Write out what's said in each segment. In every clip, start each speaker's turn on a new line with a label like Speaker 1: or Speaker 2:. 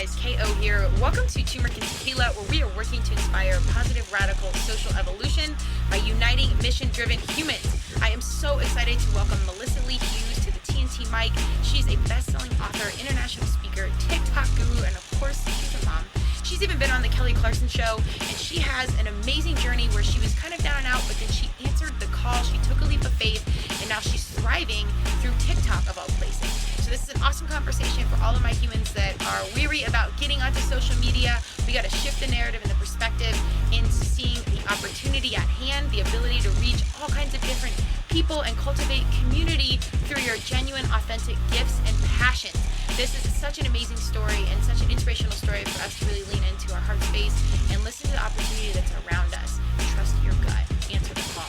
Speaker 1: guys, KO here. Welcome to Turmeric and Tequila, where we are working to inspire positive, radical social evolution by uniting mission-driven humans. I am so excited to welcome Melissa Lee Hughes to the TNT mic. She's a best-selling author, international speaker, TikTok guru, and of course, she's a mom. She's even been on the Kelly Clarkson show, and she has an amazing journey where she was kind of down and out, but then she answered the call, she took a leap of faith, and now she's thriving through TikTok of all places. So this is an awesome conversation for all of my humans that are weary about getting onto social media. We got to shift the narrative and the perspective into seeing the opportunity at hand, the ability to reach all kinds of different people and cultivate community through your genuine, authentic gifts and passions. This is such an amazing story and such an inspirational story for us to really lean into our heart space and listen to the opportunity that's around us. Trust your gut. Answer the call.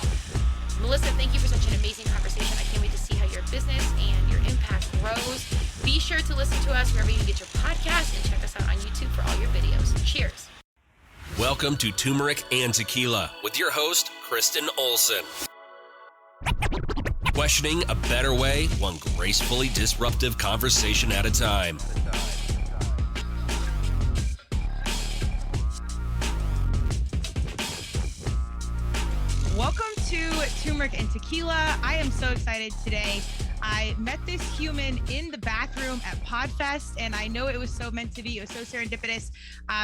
Speaker 1: Melissa, thank you for such an amazing conversation. I can't wait to see how your business and your impact grows. Be sure to listen to us wherever you get your podcast and check us out on YouTube for all your videos. Cheers.
Speaker 2: Welcome to Turmeric and Tequila with your host, Kristen Olson. Questioning a better way, one gracefully disruptive conversation at a time.
Speaker 1: Welcome to Turmeric and Tequila. I am so excited today. I met this human in the bathroom at PodFest, and I know it was so meant to be. It was so serendipitous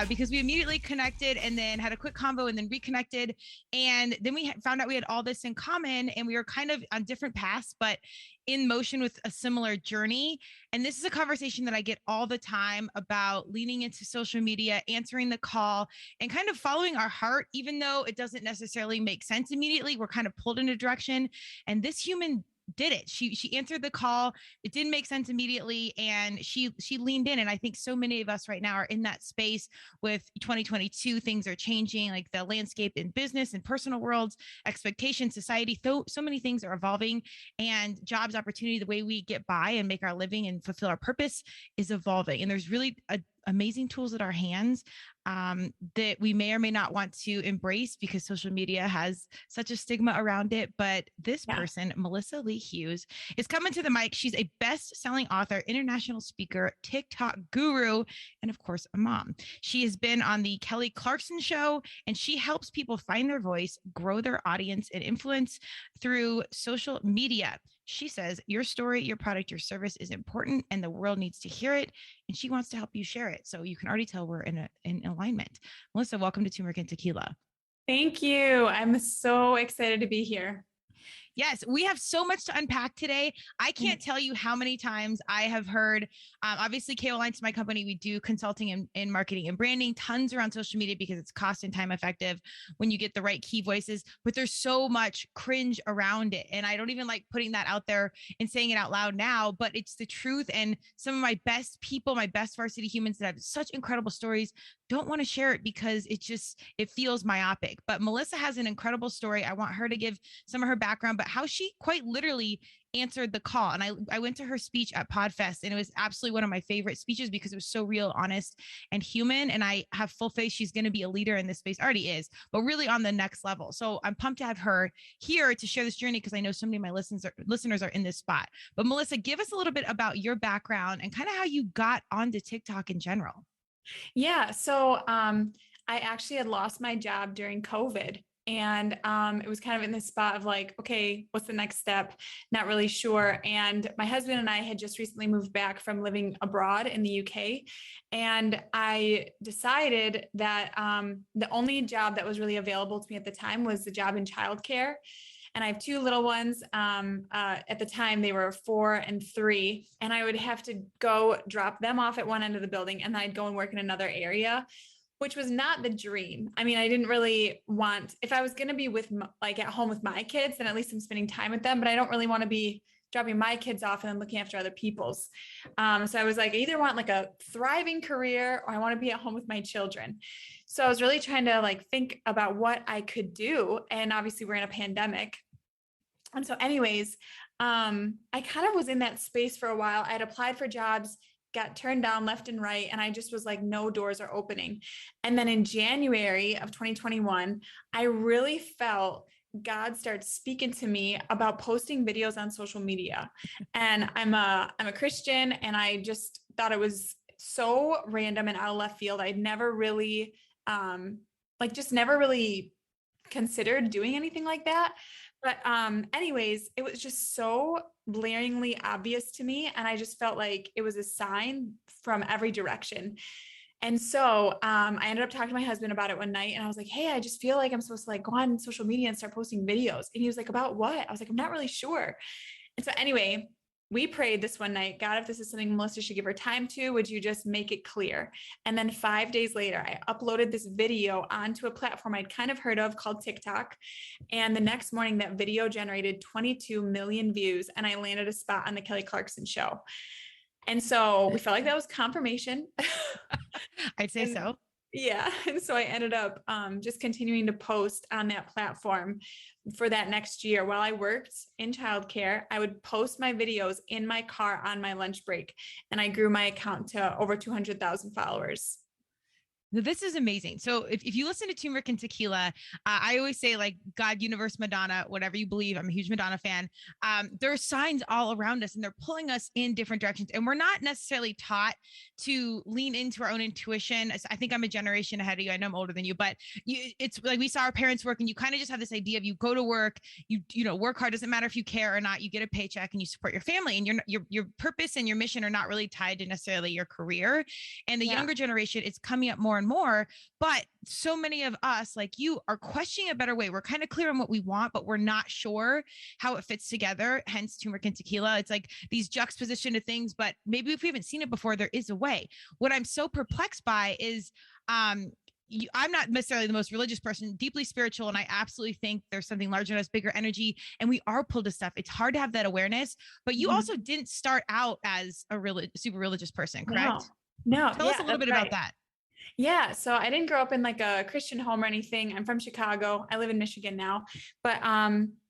Speaker 1: because we immediately connected and then had a quick convo and then reconnected. And then we found out we had all this in common, and we were kind of on different paths, but in motion with a similar journey. And this is a conversation that I get all the time about leaning into social media, answering the call, and kind of following our heart, even though it doesn't necessarily make sense immediately. We're kind of pulled in a direction. And this human did it. She answered the call. It didn't make sense immediately. And she leaned in. And I think so many of us right now are in that space with 2022. Things are changing, like the landscape in business and personal worlds, expectations, society. So many things are evolving, and jobs, opportunity, the way we get by and make our living and fulfill our purpose is evolving. And there's really amazing tools at our hands that we may or may not want to embrace because social media has such a stigma around it. But this person, Melissa Lee Hughes, is coming to the mic. She's a best-selling author, international speaker, TikTok guru, and of course, a mom. She has been on the Kelly Clarkson show, and she helps people find their voice, grow their audience, and influence through social media. She says your story, your product, your service is important, and the world needs to hear it. And she wants to help you share it. So you can already tell we're in alignment. Melissa, welcome to Turmeric and Tequila.
Speaker 3: Thank you. I'm so excited to be here.
Speaker 1: Yes, we have so much to unpack today. I can't tell you how many times I have heard, obviously KO Alliance is my company. We do consulting and marketing and branding, tons around social media because it's cost and time effective when you get the right key voices, but there's so much cringe around it. And I don't even like putting that out there and saying it out loud now, but it's the truth. And some of my best people, my best varsity humans that have such incredible stories don't want to share it because it feels myopic. But Melissa has an incredible story. I want her to give some of her background, but how she quite literally answered the call. And I went to her speech at PodFest, and it was absolutely one of my favorite speeches because it was so real, honest, and human. And I have full faith she's going to be a leader in this space, already is, but really on the next level. So I'm pumped to have her here to share this journey because I know so many of my listeners are in this spot. But Melissa, give us a little bit about your background and kind of how you got onto TikTok in general.
Speaker 3: Yeah. So I actually had lost my job during COVID. And it was kind of in this spot of like, okay, what's the next step? Not really sure. And my husband and I had just recently moved back from living abroad in the UK. And I decided that the only job that was really available to me at the time was the job in childcare. And I have two little ones. At the time, they were 4 and 3. And I would have to go drop them off at one end of the building, and then I'd go and work in another area, which was not the dream. I mean, I didn't really want, if I was going to be at home with my kids, then at least I'm spending time with them, but I don't really want to be dropping my kids off and then looking after other people's. So I was like, I either want like a thriving career or I want to be at home with my children. So I was really trying to like think about what I could do. And obviously we're in a pandemic. And so anyways, I kind of was in that space for a while. I had applied for jobs, got turned down left and right. And I just was like, no doors are opening. And then in January of 2021, I really felt God started speaking to me about posting videos on social media. And I'm a Christian, and I just thought it was so random and out of left field. I'd never really, just never really considered doing anything like that. But anyways, it was just so blaringly obvious to me. And I just felt like it was a sign from every direction. And so I ended up talking to my husband about it one night, and I was like, hey, I just feel like I'm supposed to like go on social media and start posting videos. And he was like, about what? I was like, I'm not really sure. And so anyway, we prayed this one night, God, if this is something Melissa should give her time to, would you just make it clear? And then 5 days later, I uploaded this video onto a platform I'd kind of heard of called TikTok. And the next morning, that video generated 22 million views, and I landed a spot on the Kelly Clarkson show. And so we felt like that was confirmation.
Speaker 1: I'd say so.
Speaker 3: Yeah. And so I ended up just continuing to post on that platform for that next year. While I worked in childcare, I would post my videos in my car on my lunch break. And I grew my account to over 200,000 followers.
Speaker 1: This is amazing. So if you listen to Turmeric and Tequila, I always say like God, universe, Madonna, whatever you believe. I'm a huge Madonna fan. There are signs all around us and they're pulling us in different directions. And we're not necessarily taught to lean into our own intuition. I think I'm a generation ahead of you. I know I'm older than you, but it's like we saw our parents work and you kind of just have this idea of you go to work, you work hard. Doesn't matter if you care or not, you get a paycheck and you support your family, and your purpose and your mission are not really tied to necessarily your career. And the younger generation, it's coming up more and more, but so many of us like you are questioning a better way. We're kind of clear on what we want, but we're not sure how it fits together. Hence Turmeric and Tequila. It's like these juxtaposition of things, but maybe if we haven't seen it before, there is a way. What I'm so perplexed by is, I'm not necessarily the most religious person, deeply spiritual. And I absolutely think there's something larger than us, bigger energy. And we are pulled to stuff. It's hard to have that awareness, but you also didn't start out as a super religious person, correct?
Speaker 3: No.
Speaker 1: Tell us a little bit about that.
Speaker 3: Yeah. So I didn't grow up in like a Christian home or anything. I'm from Chicago. I live in Michigan now, but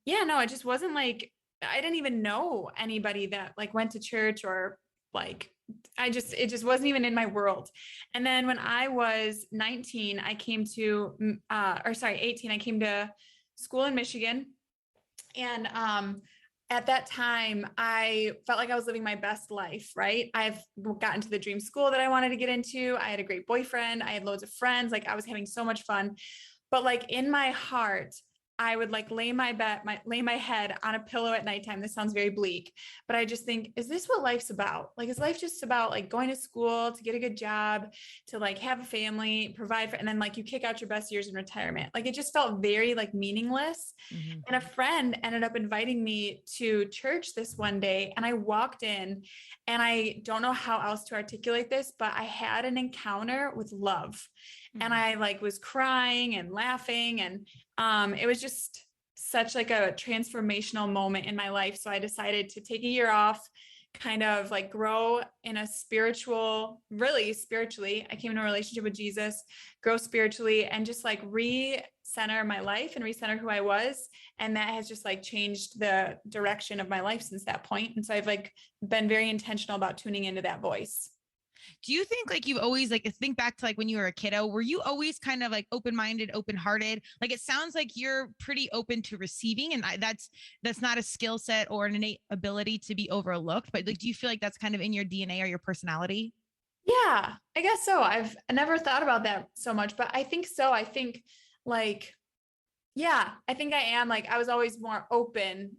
Speaker 3: it just wasn't like, I didn't even know anybody that like went to church or like, it just wasn't even in my world. And then when I was 18, I came to school in Michigan. And at that time, I felt like I was living my best life, right? I've gotten to the dream school that I wanted to get into. I had a great boyfriend. I had loads of friends. Like I was having so much fun. But like in my heart, I would like lay my head on a pillow at nighttime. This sounds very bleak, but I just think, is this what life's about? Like, is life just about like going to school to get a good job, to like have a family, provide for, and then like you kick out your best years in retirement? Like it just felt very like meaningless. Mm-hmm. And a friend ended up inviting me to church this one day, and I walked in, and I don't know how else to articulate this, but I had an encounter with love. Mm-hmm. And I like was crying and laughing, and it was just such like a transformational moment in my life. So I decided to take a year off, kind of like grow in a really spiritually. I came in a relationship with Jesus, grow spiritually, and just like recenter my life and recenter who I was. And that has just like changed the direction of my life since that point. And so I've like been very intentional about tuning into that voice.
Speaker 1: Do you think like you've always like think back to like when you were a kiddo, were you always kind of like open-minded, open-hearted? Like it sounds like you're pretty open to receiving, and that's not a skill set or an innate ability to be overlooked. But like, do you feel like that's kind of in your DNA or your personality?
Speaker 3: Yeah, I guess so. I never thought about that so much, but I think so. I think like, yeah, I think I am like, I was always more open.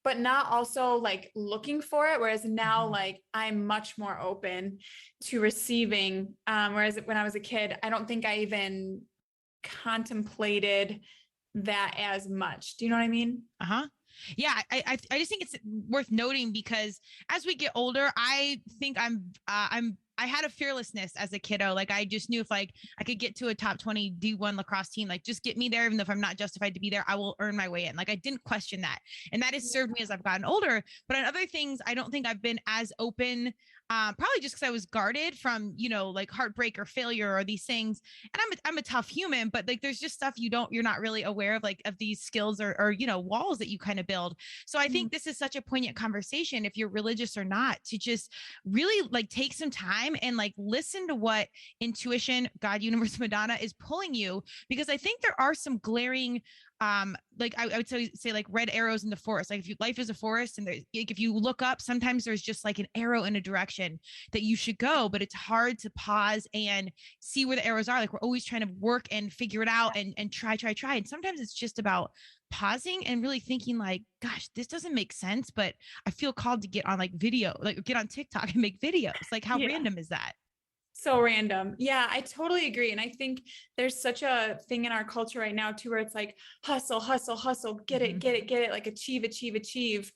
Speaker 3: But not also like looking for it. Whereas now, like I'm much more open to receiving. Whereas when I was a kid, I don't think I even contemplated that as much. Do you know what I mean?
Speaker 1: Uh-huh. Yeah. I just think it's worth noting because as we get older, I think I had a fearlessness as a kiddo. Like I just knew if like I could get to a top 20 D1 lacrosse team, like just get me there. Even though if I'm not justified to be there, I will earn my way in. Like I didn't question that. And that has served me as I've gotten older. But on other things, I don't think I've been as open, probably just because I was guarded from, like heartbreak or failure or these things. And I'm a tough human, but like there's just stuff you're not really aware of, like of these skills or walls that you kind of build. So I think this is such a poignant conversation, if you're religious or not, to just really like take some time and like listen to what intuition, God, universe, Madonna is pulling you, because I think there are some glaring like I would say like red arrows in the forest. Like if life is a forest and there's like, if you look up, sometimes there's just like an arrow in a direction that you should go, but it's hard to pause and see where the arrows are. Like we're always trying to work and figure it out and try. And sometimes it's just about pausing and really thinking like, gosh, this doesn't make sense, but I feel called to get on like video, like get on TikTok and make videos. Like how random is that?
Speaker 3: So random. Yeah, I totally agree. And I think there's such a thing in our culture right now too, where it's like hustle, get it, like achieve.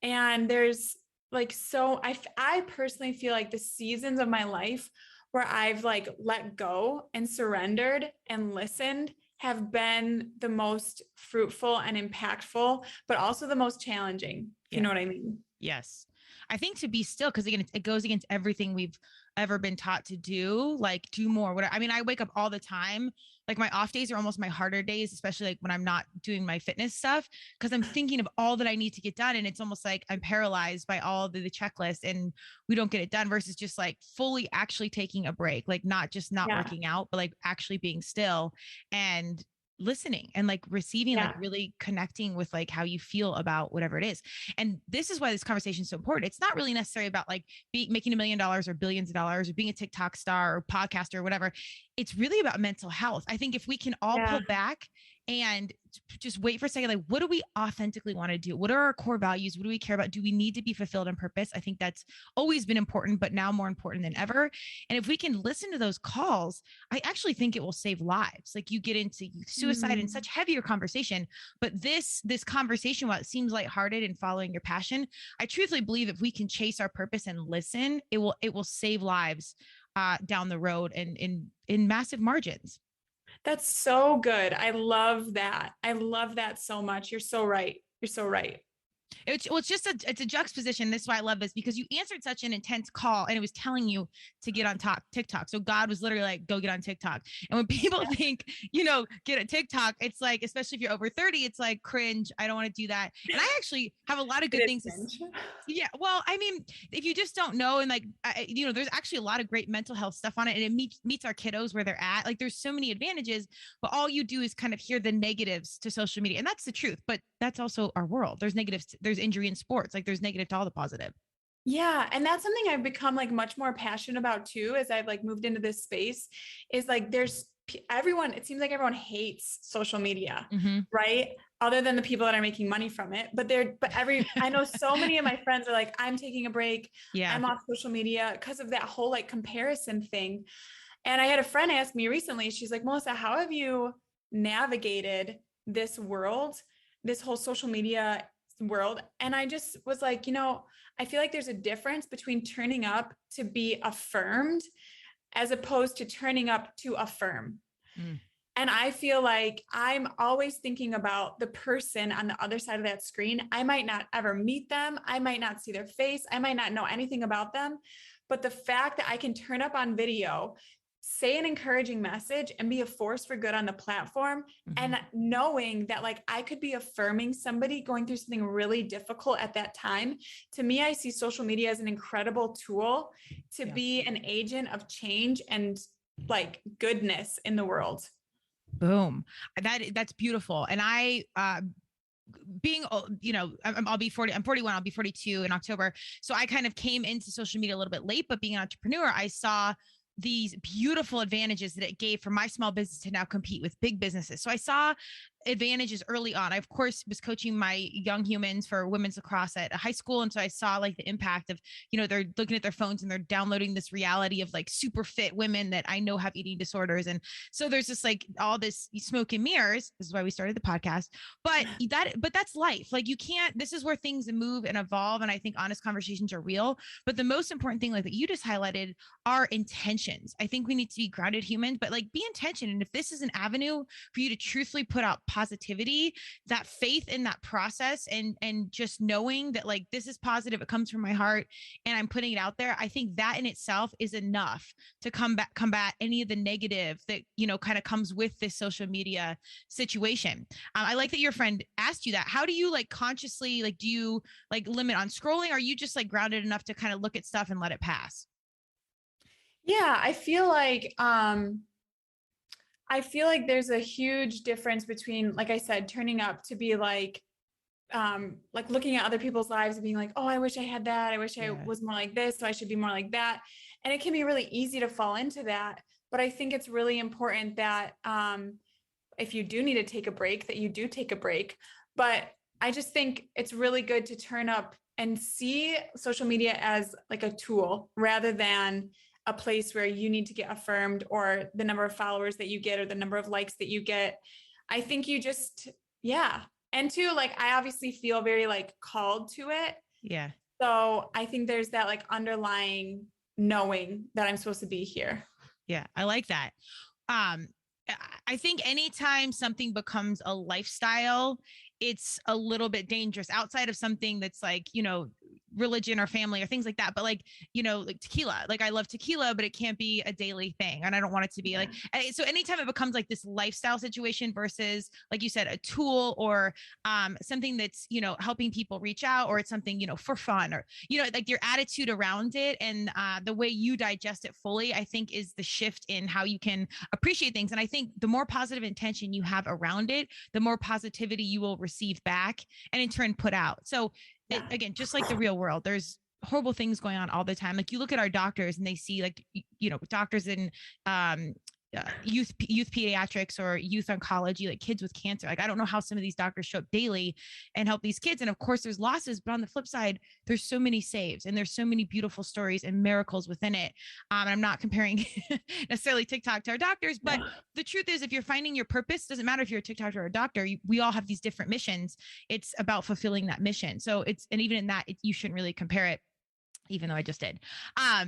Speaker 3: And there's like, so I personally feel like the seasons of my life where I've like let go and surrendered and listened have been the most fruitful and impactful, but also the most challenging. You know what I mean?
Speaker 1: Yes. I think to be still, because again, it goes against everything we've ever been taught to do, like do more. I mean, I wake up all the time. Like my off days are almost my harder days, especially like when I'm not doing my fitness stuff, because I'm thinking of all that I need to get done. And it's almost like I'm paralyzed by all the checklist and we don't get it done versus just like fully actually taking a break, like not just not working out, but like actually being still and listening and like receiving, like really connecting with like how you feel about whatever it is. And this is why this conversation is so important. It's not really necessarily about like making $1 million or billions of dollars or being a TikTok star or podcaster or whatever. It's really about mental health. I think if we can all pull back and just wait for a second, like what do we authentically want to do? What are our core values? What do we care about? Do we need to be fulfilled in purpose? I think that's always been important, but now more important than ever. And if we can listen to those calls, I actually think it will save lives. Like you get into suicide and such heavier conversation, but this conversation, while it seems lighthearted and following your passion, I truthfully believe if we can chase our purpose and listen, it will save lives down the road and in massive margins.
Speaker 3: That's so good. I love that. I love that so much. You're so right.
Speaker 1: It's just it's a juxtaposition. This is why I love this, because you answered such an intense call and it was telling you to get on TikTok. So God was literally like, go get on TikTok. And when people think, get a TikTok, it's like, especially if you're over 30, it's like cringe. I don't want to do that. And I actually have a lot of good things. Yeah. Well, I mean, if you just don't know, and like, there's actually a lot of great mental health stuff on it, and it meets our kiddos where they're at. Like there's so many advantages, but all you do is kind of hear the negatives to social media. And that's the truth, but that's also our world. There's negatives. There's injury in sports. Like there's negative to all the positive.
Speaker 3: Yeah. And that's something I've become like much more passionate about too, as I've like moved into this space, is like, there's it seems like everyone hates social media, right? Other than the people that are making money from it. I know so many of my friends are like, I'm taking a break. Yeah. I'm off social media because of that whole like comparison thing. And I had a friend ask me recently, she's like, Melissa, how have you navigated this world, this whole social media world? And I just was like, I feel like there's a difference between turning up to be affirmed as opposed to turning up to affirm. And I feel like I'm always thinking about the person on the other side of that screen. I might not ever meet them. I might not see their face. I might not know anything about them. But the fact that I can turn up on video, say an encouraging message, and be a force for good on the platform, and knowing that like I could be affirming somebody going through something really difficult at that time. To me, I see social media as an incredible tool to be an agent of change and like goodness in the world.
Speaker 1: Boom. That's beautiful. And I, being, I'll be 40, I'm 41, I'll be 42 in October. So I kind of came into social media a little bit late, but being an entrepreneur, I saw these beautiful advantages that it gave for my small business to now compete with big businesses. So I saw advantages early on. I, of course, was coaching my young humans for women's lacrosse at a high school. And so I saw like the impact of, they're looking at their phones and they're downloading this reality of like super fit women that I know have eating disorders. And so there's just like all this smoke and mirrors. This is why we started the podcast, but that's life. Like this is where things move and evolve. And I think honest conversations are real, but the most important thing like that you just highlighted are intentions. I think we need to be grounded humans, but like be intention. And if this is an avenue for you to truthfully put out positivity, that faith in that process, and just knowing that like this is positive, it comes from my heart and I'm putting it out there, I think that in itself is enough to combat any of the negative that kind of comes with this social media situation. I like that your friend asked you that. How do you like consciously, like do you like limit on scrolling? Or are you just like grounded enough to kind of look at stuff and let it pass?
Speaker 3: Yeah, I feel like I feel like there's a huge difference between, like I said, turning up to be like looking at other people's lives and being like, oh, I wish I had that. I wish I was more like this. So I should be more like that. And it can be really easy to fall into that. But I think it's really important that if you do need to take a break, that you do take a break. But I just think it's really good to turn up and see social media as like a tool rather than a place where you need to get affirmed or the number of followers that you get or the number of likes that you get. I think you just, yeah. And two, like, I obviously feel very like called to it.
Speaker 1: Yeah.
Speaker 3: So I think there's that like underlying knowing that I'm supposed to be here.
Speaker 1: Yeah. I like that. I think anytime something becomes a lifestyle, it's a little bit dangerous outside of something that's like, religion or family or things like that. But like, like tequila, like I love tequila, but it can't be a daily thing. And I don't want it to be like, so anytime it becomes like this lifestyle situation versus, like you said, a tool or something that's, helping people reach out, or it's something, for fun, or, like your attitude around it and the way you digest it fully, I think is the shift in how you can appreciate things. And I think the more positive intention you have around it, the more positivity you will receive back and in turn put out. So again, just like the real world, there's horrible things going on all the time. Like you look at our doctors and they see like, doctors in youth pediatrics or youth oncology, like kids with cancer. Like, I don't know how some of these doctors show up daily and help these kids. And of course there's losses, but on the flip side, there's so many saves and there's so many beautiful stories and miracles within it. And I'm not comparing necessarily TikTok to our doctors, but the truth is, if you're finding your purpose, doesn't matter if you're a TikToker or a doctor, we all have these different missions. It's about fulfilling that mission. So and even in that, you shouldn't really compare it, even though I just did. I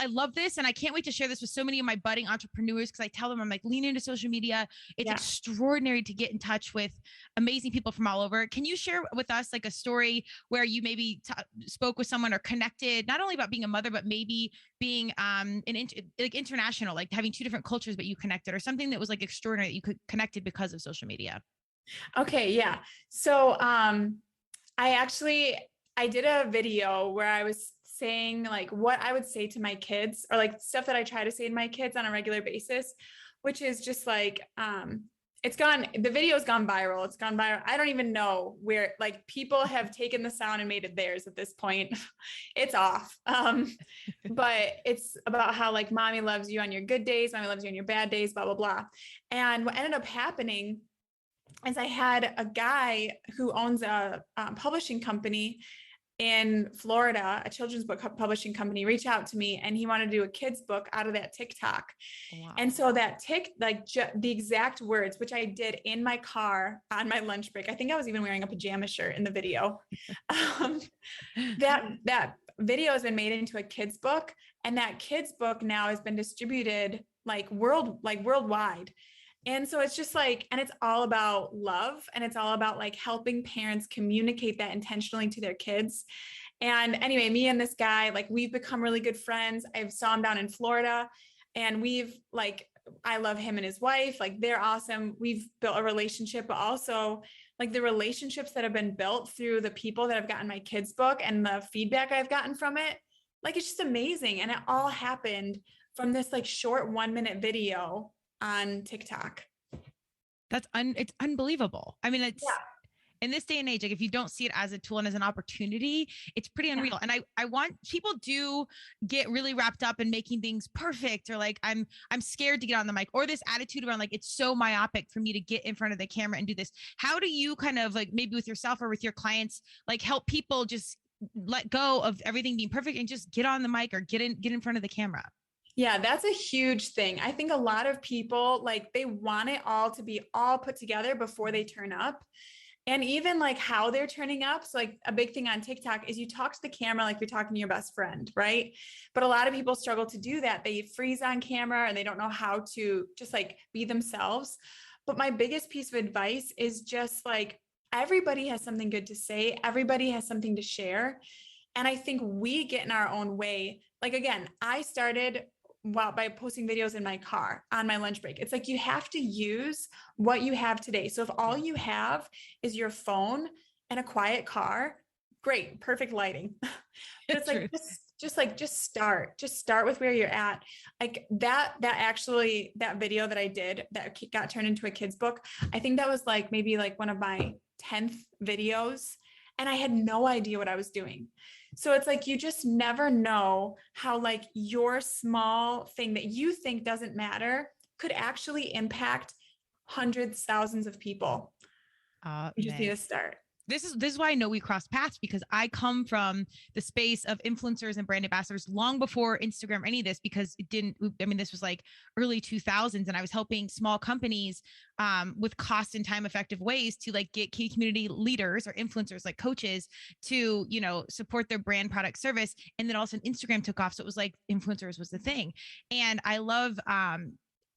Speaker 1: love this. And I can't wait to share this with so many of my budding entrepreneurs, because I tell them, I'm like, lean into social media. It's extraordinary to get in touch with amazing people from all over. Can you share with us like a story where you maybe spoke with someone or connected, not only about being a mother, but maybe being like international, like having two different cultures, but you connected, or something that was like extraordinary that you could connected because of social media?
Speaker 3: Okay. Yeah. So I did a video where I was saying like what I would say to my kids, or like stuff that I try to say to my kids on a regular basis, which is just like, the video's gone viral. It's gone viral. I don't even know where, like, people have taken the sound and made it theirs at this point. It's off. But it's about how like mommy loves you on your good days, mommy loves you on your bad days, blah, blah, blah. And what ended up happening is I had a guy who owns a publishing company in Florida, a children's book publishing company, reach out to me, and he wanted to do a kid's book out of that TikTok. Wow. And so that the exact words, which I did in my car on my lunch break. I think I was even wearing a pajama shirt in the video. That video has been made into a kid's book, and that kid's book now has been distributed worldwide. And so it's just like, and it's all about love, and it's all about like helping parents communicate that intentionally to their kids. And anyway, me and this guy, like, we've become really good friends. I saw him down in Florida, and I love him and his wife. Like, they're awesome. We've built a relationship, but also like the relationships that have been built through the people that have gotten my kids' book and the feedback I've gotten from it. Like, it's just amazing. And it all happened from this like short 1-minute video on TikTok.
Speaker 1: It's unbelievable. I mean, it's in this day and age, like if you don't see it as a tool and as an opportunity, it's pretty unreal. And I want people do get really wrapped up in making things perfect, or like I'm scared to get on the mic, or this attitude around like it's so myopic for me to get in front of the camera and do this. How do you kind of like, maybe with yourself or with your clients, like help people just let go of everything being perfect and just get on the mic or get in front of the camera?
Speaker 3: Yeah, that's a huge thing. I think a lot of people, like, they want it all to be all put together before they turn up. And even like how they're turning up. So like a big thing on TikTok is you talk to the camera like you're talking to your best friend, right? But a lot of people struggle to do that. They freeze on camera and they don't know how to just like be themselves. But my biggest piece of advice is just like, everybody has something good to say. Everybody has something to share. And I think we get in our own way. Like, again, I started by posting videos in my car on my lunch break. It's like, you have to use what you have today. So if all you have is your phone and a quiet car, great, perfect lighting. But it's like, just start with where you're at. Like that video that I did that got turned into a kid's book. I think that was like maybe like one of my 10th videos. And I had no idea what I was doing. So it's like, you just never know how like your small thing that you think doesn't matter could actually impact hundreds, thousands of people. You just need to start.
Speaker 1: This is why I know we crossed paths, because I come from the space of influencers and brand ambassadors long before Instagram or any of this, because this was like early 2000s, and I was helping small companies with cost and time effective ways to like get key community leaders or influencers like coaches to, support their brand, product, service. And then also Instagram took off. So it was like influencers was the thing. And I love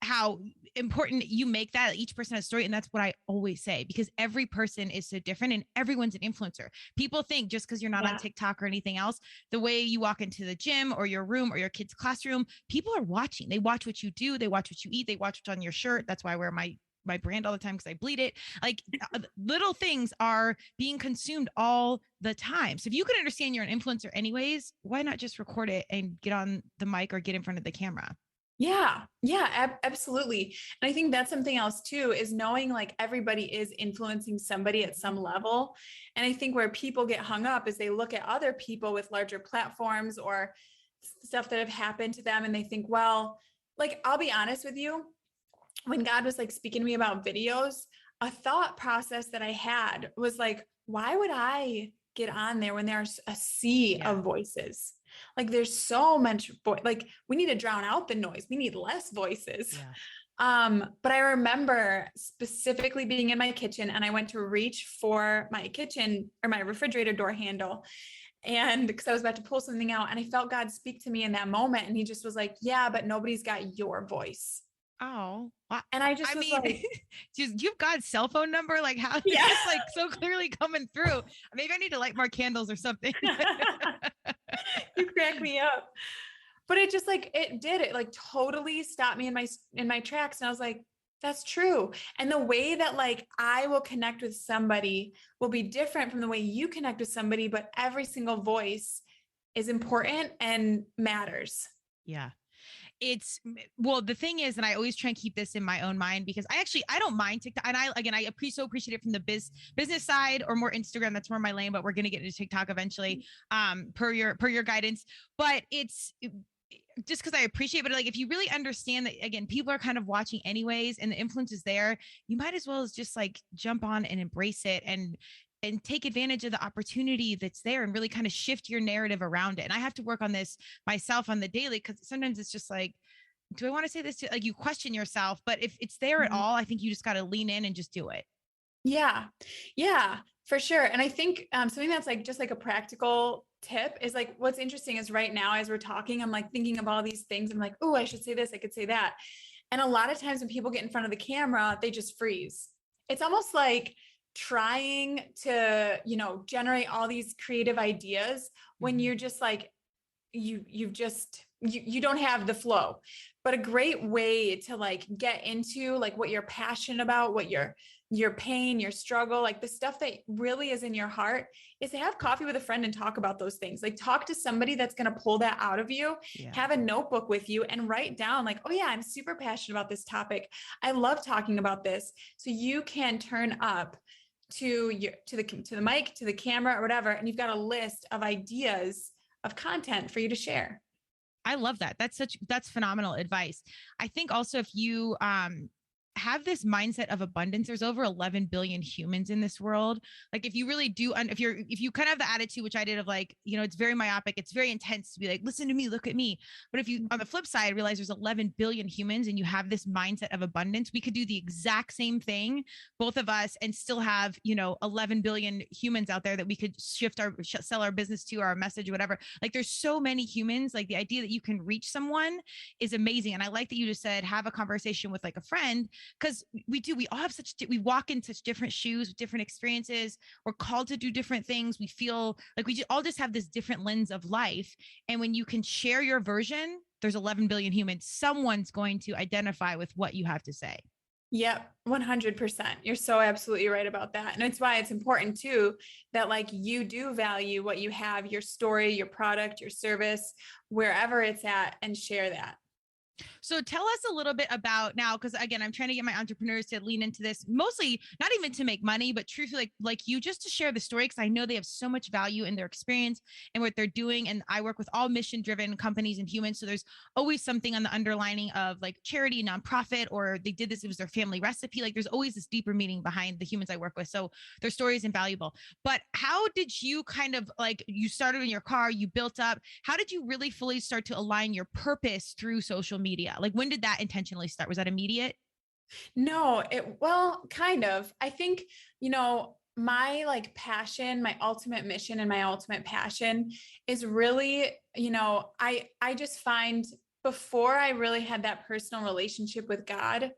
Speaker 1: how important you make that. Each person has a story. And that's what I always say, because every person is so different and everyone's an influencer. People think just because you're not on TikTok or anything else, the way you walk into the gym or your room or your kid's classroom, people are watching. They watch what you do. They watch what you eat. They watch what's on your shirt. That's why I wear my brand all the time, because I bleed it. Like little things are being consumed all the time. So if you can understand you're an influencer anyways, why not just record it and get on the mic or get in front of the camera?
Speaker 3: Yeah, absolutely. And I think that's something else too, is knowing like everybody is influencing somebody at some level. And I think where people get hung up is they look at other people with larger platforms or stuff that have happened to them. And they think, well, like, I'll be honest with you, when God was like speaking to me about videos, a thought process that I had was like, why would I get on there when there's a sea of voices? Like there's so much like we need to drown out the noise. We need less voices. But I remember specifically being in my kitchen, and I went to reach for my kitchen or my refrigerator door handle. And because I was about to pull something out, and I felt God speak to me in that moment. And he just was like, yeah, but nobody's got your voice.
Speaker 1: Oh,
Speaker 3: and I was like,
Speaker 1: you've God's cell phone number. Like how is this like so clearly coming through? Maybe I need to light more candles or something.
Speaker 3: You crack me up. But it just like, it like totally stopped me in my tracks. And I was like, that's true. And the way that like I will connect with somebody will be different from the way you connect with somebody, but every single voice is important and matters.
Speaker 1: Yeah. The thing is, and I always try and keep this in my own mind, because I don't mind TikTok. And I so appreciate it from the business side or more Instagram. That's more my lane, but we're going to get into TikTok eventually, per your guidance. But it's just because I appreciate it. But like, if you really understand that, again, people are kind of watching anyways, and the influence is there, you might as well as just like jump on and embrace it and take advantage of the opportunity that's there and really kind of shift your narrative around it. And I have to work on this myself on the daily, because sometimes it's just like, do I want to say this? Like you question yourself, but if it's there at all, I think you just got to lean in and just do it.
Speaker 3: Yeah, for sure. And I think something that's like just like a practical tip is like, what's interesting is right now, as we're talking, I'm like thinking of all these things. I'm like, oh, I should say this. I could say that. And a lot of times when people get in front of the camera, they just freeze. It's almost like trying to, generate all these creative ideas when you're just like, you don't have the flow. But a great way to like get into like what you're passionate about, what your pain, your struggle, like the stuff that really is in your heart, is to have coffee with a friend and talk about those things. Like talk to somebody that's going to pull that out of you, have a notebook with you and write down like, oh yeah, I'm super passionate about this topic. I love talking about this. So you can turn up to the mic, to the camera or whatever. And you've got a list of ideas of content for you to share.
Speaker 1: I love that. That's phenomenal advice. I think also if you have this mindset of abundance, there's over 11 billion humans in this world. Like if you really do, if you kind of have the attitude, which I did, of like, it's very myopic, it's very intense to be like, listen to me, look at me. But if you, on the flip side, realize there's 11 billion humans and you have this mindset of abundance, we could do the exact same thing, both of us, and still have, 11 billion humans out there that we could sell our business to, our message, whatever. Like there's so many humans, like the idea that you can reach someone is amazing. And I like that you just said, have a conversation with like a friend, because we all have we walk in such different shoes with different experiences. We're called to do different things. We feel like we all just have this different lens of life. And when you can share your version, there's 11 billion humans. Someone's going to identify with what you have to say.
Speaker 3: Yep, 100%. You're so absolutely right about that. And it's why it's important too that like you do value what you have, your story, your product, your service, wherever it's at, and share that.
Speaker 1: So tell us a little bit about now, because again, I'm trying to get my entrepreneurs to lean into this, mostly not even to make money, but truthfully, like you, just to share the story, because I know they have so much value in their experience and what they're doing. And I work with all mission-driven companies and humans, so there's always something on the underlining of like charity, nonprofit, or they did this, it was their family recipe. Like there's always this deeper meaning behind the humans I work with. So their story is invaluable. But how did you kind of like, you started in your car, you built up, how did you really fully start to align your purpose through social media? Like when did that intentionally start? Was that immediate?
Speaker 3: No, well, kind of. I think, my like passion, my ultimate mission and my ultimate passion is really, I just find before I really had that personal relationship with God,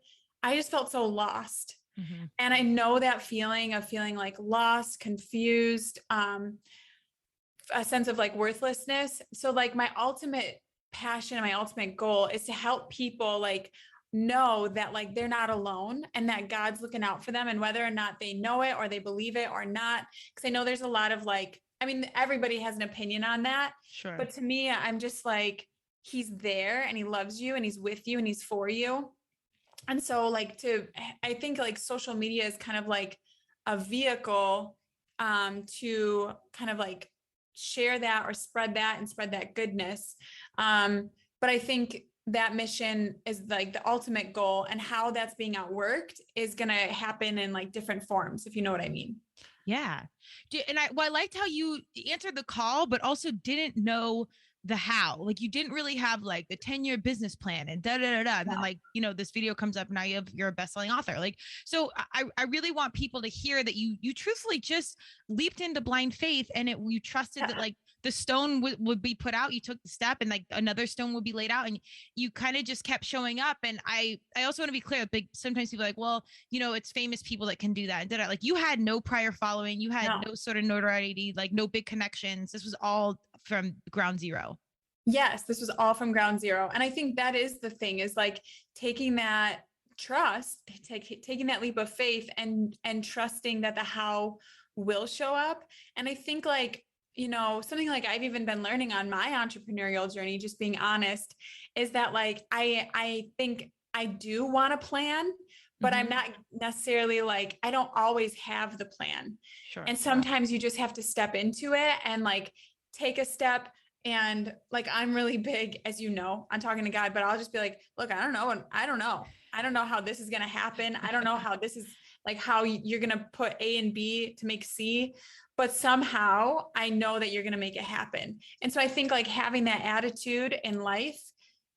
Speaker 3: I just felt so lost.
Speaker 1: Mm-hmm.
Speaker 3: And I know that feeling of feeling like lost, confused, a sense of like worthlessness. So like my ultimate passion, my ultimate goal is to help people like know that like they're not alone and that God's looking out for them, and whether or not they know it or they believe it or not. Because I know there's a lot of like, I mean, everybody has an opinion on that.
Speaker 1: Sure.
Speaker 3: But to me, I'm just like, he's there and he loves you and he's with you and he's for you. And so like I think like social media is kind of like a vehicle to kind of like share that or spread that and spread that goodness. But I think that mission is like the ultimate goal, and how that's being outworked is going to happen in like different forms, if you know what I mean.
Speaker 1: Yeah. And I liked how you answered the call, but also didn't know the how. Like you didn't really have like the 10-year business plan and da da da da. And then like, this video comes up and now you're a best-selling author. Like, so I really want people to hear that you truthfully just leaped into blind faith, and you trusted that like the stone would be put out. You took the step and like another stone would be laid out, and you kind of just kept showing up. And I also want to be clear, like sometimes people are like, well, it's famous people that can do that. And did I like, you had no prior following, you had no sort of notoriety, like no big connections. This was all from ground zero.
Speaker 3: Yes, this was all from ground zero. And I think that is the thing, is like taking that trust, taking that leap of faith and trusting that the how will show up. And I think like, something like I've even been learning on my entrepreneurial journey, just being honest, is that like, I think I do want a plan, but I'm not necessarily like, I don't always have the plan.
Speaker 1: Sure.
Speaker 3: And sometimes you just have to step into it and like take a step. And like, I'm really big, as you know, on talking to God, but I'll just be like, look, I don't know. And I don't know. I don't know how this is going to happen. I don't know how this is like, how you're going to put A and B to make C, but somehow I know that you're going to make it happen. And so I think like having that attitude in life,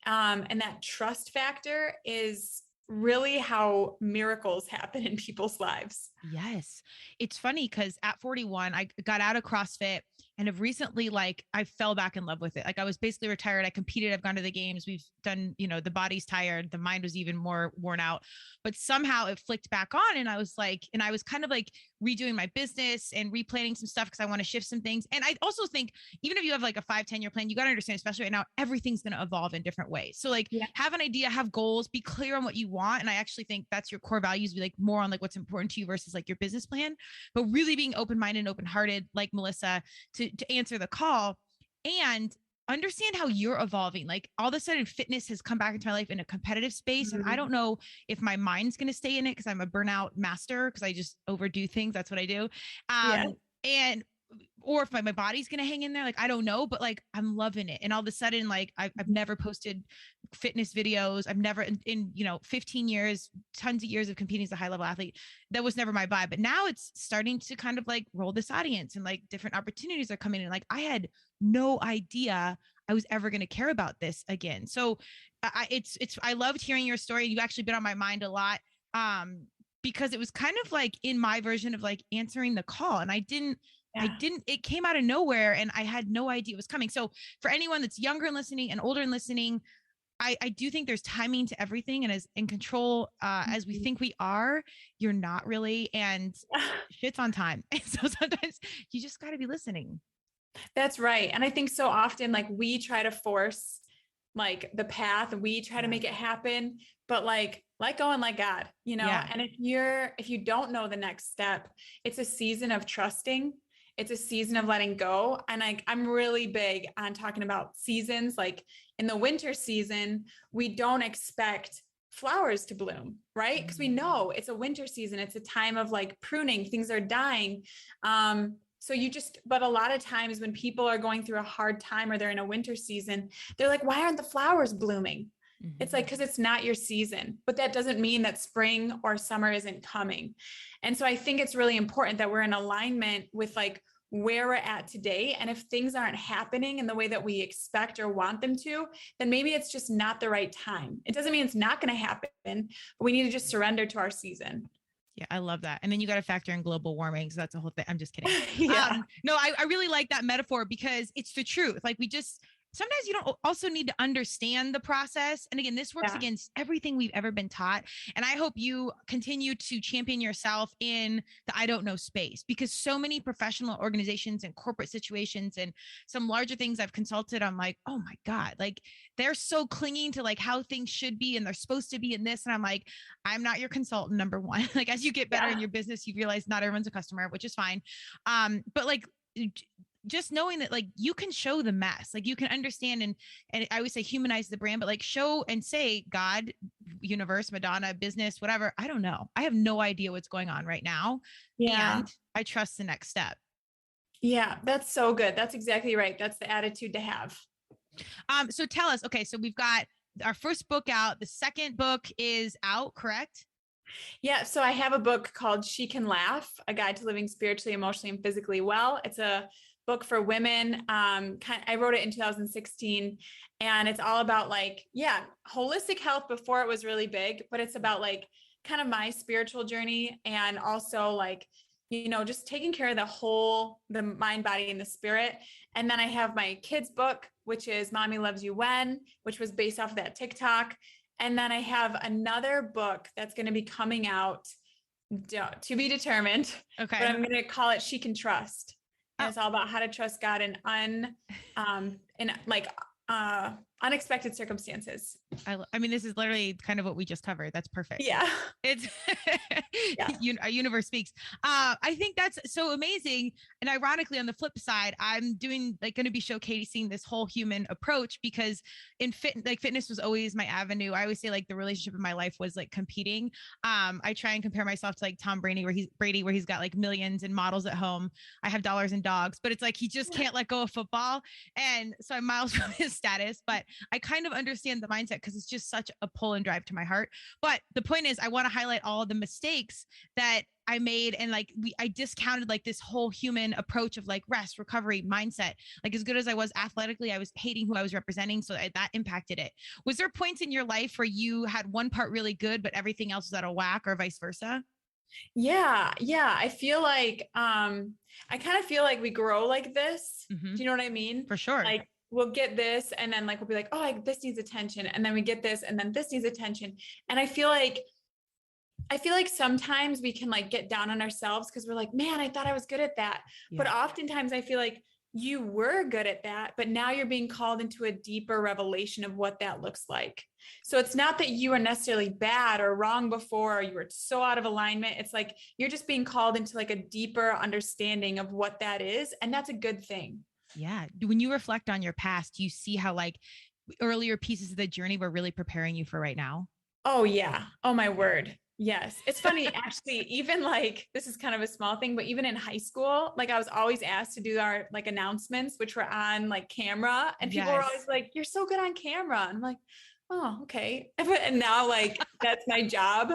Speaker 3: and that trust factor is really how miracles happen in people's lives.
Speaker 1: Yes. It's funny because at 41, I got out of CrossFit and have recently, like, I fell back in love with it. Like I was basically retired. I competed. I've gone to the games. We've done, the body's tired. The mind was even more worn out, but somehow it flicked back on. And I was like, and I was kind of like redoing my business and replanning some stuff because I want to shift some things. And I also think even if you have like a 5-10 year plan, you got to understand, especially right now, everything's going to evolve in different ways. So like have an idea, have goals, be clear on what you want. And I actually think that's your core values, be like more on like what's important to you versus like your business plan, but really being open-minded and open-hearted, like Melissa, to answer the call and understand how you're evolving. Like all of a sudden fitness has come back into my life in a competitive space. And I don't know if my mind's going to stay in it because I'm a burnout master, because I just overdo things. That's what I do. And or if my body's going to hang in there, like, I don't know, but like, I'm loving it. And all of a sudden, like I've never posted fitness videos. I've never in 15 years, tons of years of competing as a high level athlete. That was never my vibe, but now it's starting to kind of like roll this audience and like different opportunities are coming in. Like I had no idea I was ever going to care about this again. So I loved hearing your story. You've actually been on my mind a lot. Because it was kind of like in my version of like answering the call, and it came out of nowhere and I had no idea it was coming. So for anyone that's younger and listening and older and listening, I do think there's timing to everything, and as in control as we think we are, you're not really, and shit's on time. And so sometimes you just got to be listening.
Speaker 3: That's right. And I think so often, like we try to force like the path. We try to make it happen, but like, let go and let God, you know?
Speaker 1: Yeah.
Speaker 3: And if you don't know the next step, it's a season of trusting. It's a season of letting go. And I'm really big on talking about seasons. Like in the winter season, we don't expect flowers to bloom, right? Because we know it's a winter season. It's a time of like pruning, things are dying. But a lot of times when people are going through a hard time or they're in a winter season, they're like, why aren't the flowers blooming? It's like, because it's not your season, but that doesn't mean that spring or summer isn't coming. And so I think it's really important that we're in alignment with like where we're at today. And if things aren't happening in the way that we expect or want them to, then maybe it's just not the right time. It doesn't mean it's not going to happen, but we need to just surrender to our season.
Speaker 1: Yeah, I love that. And then you got to factor in global warming. So that's a whole thing. I'm just kidding.
Speaker 3: Yeah.
Speaker 1: No, I really like that metaphor because it's the truth. Like sometimes you don't also need to understand the process. And again, this works against everything we've ever been taught. And I hope you continue to champion yourself in the I don't know space, because so many professional organizations and corporate situations and some larger things I've consulted, I'm like, oh my God, like they're so clinging to like how things should be and they're supposed to be in this. And I'm like, I'm not your consultant, number one. Like as you get better in your business, you realize not everyone's a customer, which is fine. But like, just knowing that like you can show the mess, like you can understand and I always say humanize the brand, but like show and say God, universe, Madonna, business, whatever. I don't know. I have no idea what's going on right now.
Speaker 3: Yeah.
Speaker 1: And I trust the next step.
Speaker 3: Yeah, that's so good. That's exactly right. That's the attitude to have.
Speaker 1: So tell us, okay, so we've got our first book out. The second book is out, correct?
Speaker 3: Yeah. So I have a book called She Can Laugh, A Guide to Living Spiritually, Emotionally, and Physically Well. It's a book for women. I wrote it in 2016 and it's all about like, holistic health before it was really big, but it's about like kind of my spiritual journey and also like, just taking care of the mind, body, and the spirit. And then I have my kids book, which is Mommy Loves You When, which was based off of that TikTok. And then I have another book that's going to be coming out to be determined. Okay. But I'm going to call it She Can Trust. And it's all about how to trust God in unexpected circumstances.
Speaker 1: I mean, this is literally kind of what we just covered. That's perfect.
Speaker 3: Yeah.
Speaker 1: It's our universe speaks. I think that's so amazing. And ironically, on the flip side, I'm going to be showcasing this whole human approach because fitness was always my avenue. I always say like the relationship in my life was like competing. I try and compare myself to like Tom Brady, where he's got like millions and models at home. I have dollars and dogs, but it's like, he just can't let go of football. And so I'm miles from his status, but I kind of understand the mindset because it's just such a pull and drive to my heart. But the point is, I want to highlight all the mistakes that I made. And like, I discounted like this whole human approach of like rest, recovery, mindset. Like as good as I was athletically, I was hating who I was representing. So that impacted it. Was there points in your life where you had one part really good, but everything else was out of whack, or vice versa?
Speaker 3: Yeah. I feel like, I kind of feel like we grow like this.
Speaker 1: Mm-hmm.
Speaker 3: Do you know what I mean?
Speaker 1: For sure.
Speaker 3: Like we'll get this and then like, we'll be like, oh, this needs attention. And then we get this and then this needs attention. And I feel like sometimes we can like get down on ourselves because we're like, man, I thought I was good at that. Yeah. But oftentimes I feel like you were good at that, but now you're being called into a deeper revelation of what that looks like. So it's not that you are necessarily bad or wrong before, or you were so out of alignment. It's like, you're just being called into like a deeper understanding of what that is. And that's a good thing.
Speaker 1: Yeah. When you reflect on your past, do you see how like earlier pieces of the journey were really preparing you for right now?
Speaker 3: Oh yeah. Oh my word. Yes. It's funny, actually, even like, this is kind of a small thing, but even in high school, like I was always asked to do our like announcements, which were on like camera, and people were always like, you're so good on camera. And I'm like, oh, okay. And now like, that's my job.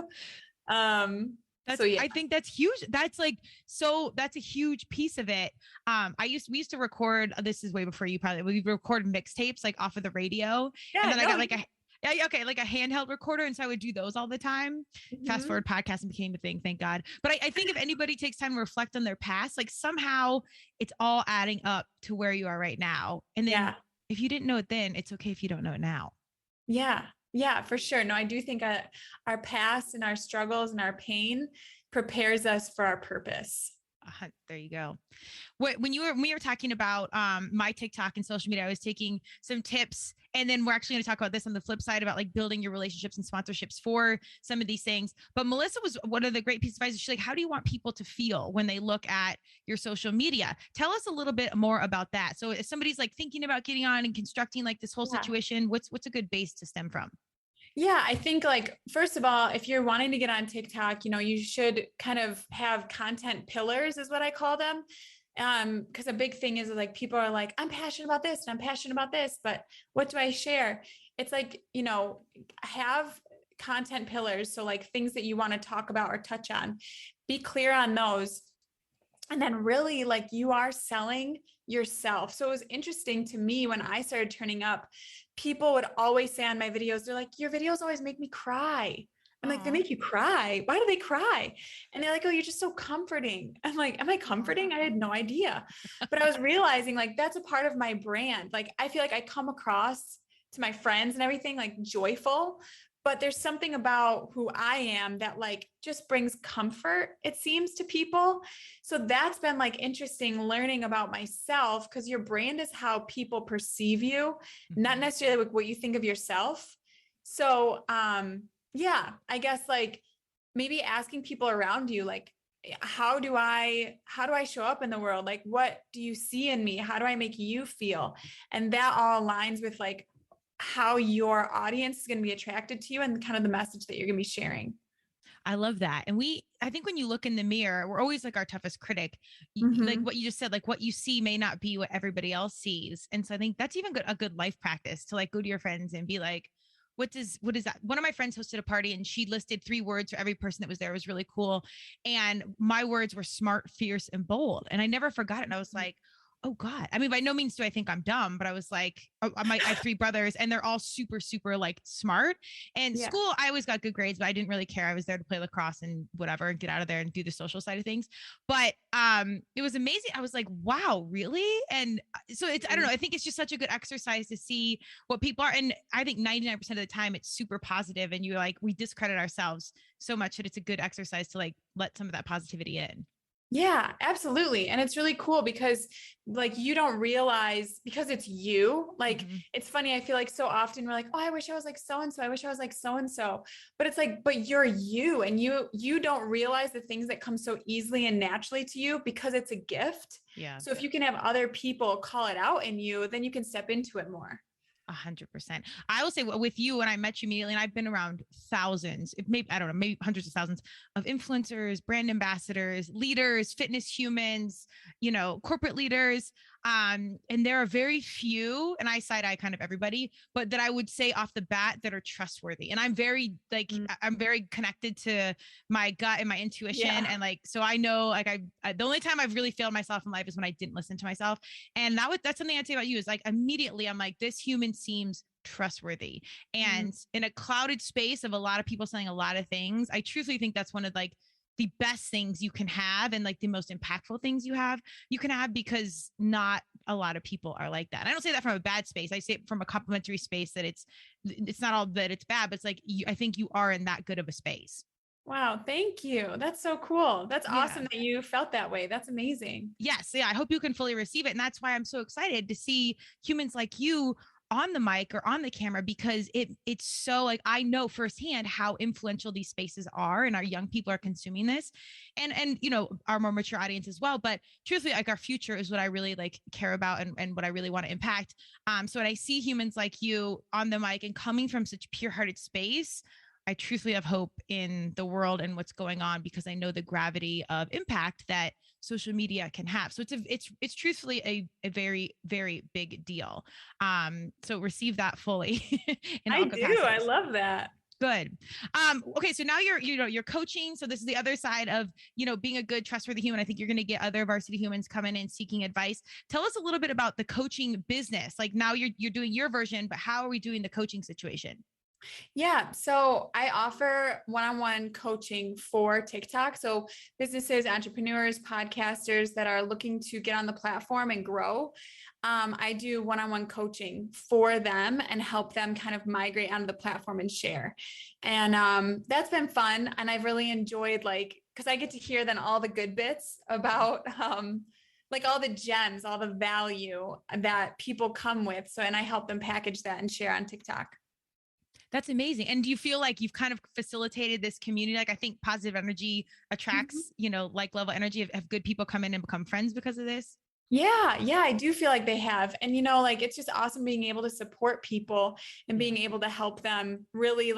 Speaker 1: I think that's huge. That's like, that's a huge piece of it. We used to record, this is way before you probably, we recorded mixtapes like off of the radio. Yeah, and then I got like like a handheld recorder. And so I would do those all the time. Mm-hmm. Fast forward, podcasting became a thing, thank God. But I think if anybody takes time to reflect on their past, like somehow it's all adding up to where you are right now. And then if you didn't know it then, it's okay if you don't know it now.
Speaker 3: Yeah, for sure. No, I do think our past and our struggles and our pain prepares us for our purpose.
Speaker 1: There you go. When we were talking about my TikTok and social media, I was taking some tips, and then we're actually going to talk about this on the flip side about like building your relationships and sponsorships for some of these things. But Melissa was one of the great pieces of advice. She's like, how do you want people to feel when they look at your social media? Tell us a little bit more about that. So if somebody's like thinking about getting on and constructing like this whole situation, what's a good base to stem from?
Speaker 3: Yeah, I think like, first of all, if you're wanting to get on TikTok, you should kind of have content pillars is what I call them. Because a big thing is like, people are like, I'm passionate about this and I'm passionate about this, but what do I share? It's like, have content pillars. So like things that you want to talk about or touch on, be clear on those. And then really like you are selling yourself. So it was interesting to me when I started turning up, people would always say on my videos, they're like, your videos always make me cry. I'm like, they make you cry. Why do they cry? And they're like, oh, you're just so comforting. I'm like, am I comforting? I had no idea. But I was realizing like, that's a part of my brand. Like, I feel like I come across to my friends and everything like joyful, but there's something about who I am that like just brings comfort, it seems, to people. So that's been like interesting learning about myself, because your brand is how people perceive you, not necessarily like what you think of yourself. So, yeah, I guess like maybe asking people around you, like, how do I show up in the world? Like, what do you see in me? How do I make you feel? And that all aligns with like how your audience is going to be attracted to you and kind of the message that you're going to be sharing.
Speaker 1: I love that. And I think when you look in the mirror, we're always like our toughest critic. Like what you just said, like what you see may not be what everybody else sees. And so I think that's even a good life practice to like go to your friends and be like, what is that? One of my friends hosted a party and she listed 3 words for every person that was there. It was really cool. And my words were smart, fierce, and bold. And I never forgot it. And I was like, oh God. I mean, by no means do I think I'm dumb, but I was like, I have 3 brothers and they're all super, super like smart. And school, I always got good grades, but I didn't really care. I was there to play lacrosse and whatever, and get out of there and do the social side of things. But it was amazing. I was like, wow, really? And so I don't know. I think it's just such a good exercise to see what people are. And I think 99% of the time it's super positive, and you're like, we discredit ourselves so much that it's a good exercise to like let some of that positivity in.
Speaker 3: Yeah, absolutely. And it's really cool because like, you don't realize, because it's you, like, it's funny. I feel like so often we're like, oh, I wish I was like so-and-so. I wish I was like so-and-so, but it's like, but you're you, and you don't realize the things that come so easily and naturally to you because it's a gift.
Speaker 1: Yeah.
Speaker 3: So if you can have other people call it out in you, then you can step into it more.
Speaker 1: 100%. I will say with you, when I met you immediately, and I've been around thousands, maybe hundreds of thousands of influencers, brand ambassadors, leaders, fitness humans, corporate leaders. And there are very few, and I side eye kind of everybody, but that I would say off the bat that are trustworthy. And I'm very I'm very connected to my gut and my intuition. Yeah. And like, so I know like the only time I've really failed myself in life is when I didn't listen to myself. And that's something I'd say about you is like, immediately I'm like, this human seems trustworthy. And in a clouded space of a lot of people saying a lot of things, I truthfully think that's one of like the best things you can have, and like the most impactful things you can have, because not a lot of people are like that. And I don't say that from a bad space. I say it from a complimentary space, that it's not all that it's bad, but it's like, I think you are in that good of a space.
Speaker 3: Wow. Thank you. That's so cool. That's awesome that you felt that way. That's amazing.
Speaker 1: Yes. Yeah. I hope you can fully receive it. And that's why I'm so excited to see humans like you on the mic or on the camera, because it's so like, I know firsthand how influential these spaces are, and our young people are consuming this, and our more mature audience as well. But truthfully, like, our future is what I really like care about, and what I really want to impact. So when I see humans like you on the mic and coming from such pure-hearted space, I truthfully have hope in the world and what's going on, because I know the gravity of impact that social media can have. So it's truthfully a very, very big deal. So receive that fully.
Speaker 3: I do. I love that.
Speaker 1: Good. Okay. So now you're coaching. So this is the other side of, being a good, trustworthy human. I think you're going to get other varsity humans coming in seeking advice. Tell us a little bit about the coaching business. Like, now you're doing your version, but how are we doing the coaching situation?
Speaker 3: Yeah. So I offer one-on-one coaching for TikTok. So businesses, entrepreneurs, podcasters that are looking to get on the platform and grow. I do one-on-one coaching for them and help them kind of migrate onto the platform and share. And that's been fun. And I've really enjoyed because I get to hear then all the good bits about like all the gems, all the value that people come with. So, and I help them package that and share on TikTok.
Speaker 1: That's amazing. And do you feel like you've kind of facilitated this community? Like I think positive energy attracts, like level energy. Have good people come in and become friends because of this?
Speaker 3: Yeah, yeah, I do feel like they have. And it's just awesome being able to support people and being able to help them really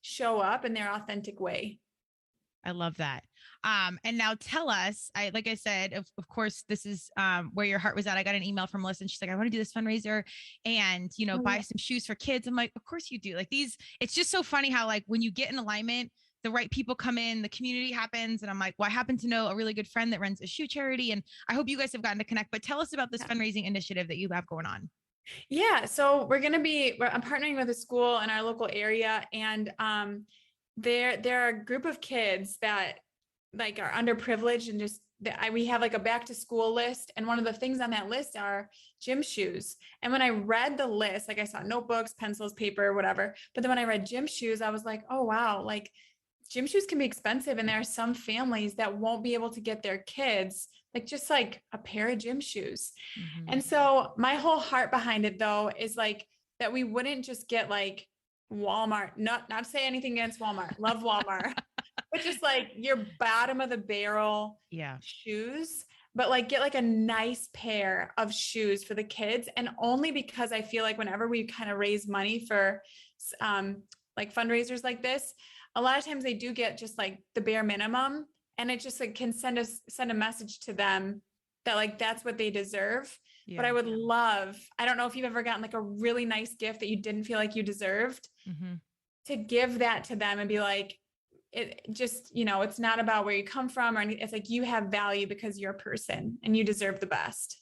Speaker 3: show up in their authentic way.
Speaker 1: I love that. And now tell us, like I said, of course, this is where your heart was at. I got an email from Melissa and she's like, I want to do this fundraiser and, buy some shoes for kids. I'm like, of course you do. Like it's just so funny how when you get in alignment, the right people come in, the community happens. And I'm like, well, I happen to know a really good friend that runs a shoe charity. And I hope you guys have gotten to connect, but tell us about this fundraising initiative that you have going on.
Speaker 3: Yeah. So I'm partnering with a school in our local area and there are a group of kids that are underprivileged and just we have a back to school list. And one of the things on that list are gym shoes. And when I read the list, I saw notebooks, pencils, paper, whatever. But then when I read gym shoes, I was like, oh, wow, gym shoes can be expensive. And there are some families that won't be able to get their kids just a pair of gym shoes. Mm-hmm. And so my whole heart behind it though, is that we wouldn't just get Walmart, not to say anything against Walmart, love Walmart, but just your bottom of the barrel shoes, but get a nice pair of shoes for the kids. And only because I feel whenever we kind of raise money for fundraisers like this, a lot of times they do get just the bare minimum. And it just can send a message to them that that's what they deserve. Yeah. But I would love, I don't know if you've ever gotten a really nice gift that you didn't feel like you deserved, to give that to them and be it just, it's not about where you come from or anything. It's you have value because you're a person and you deserve the best.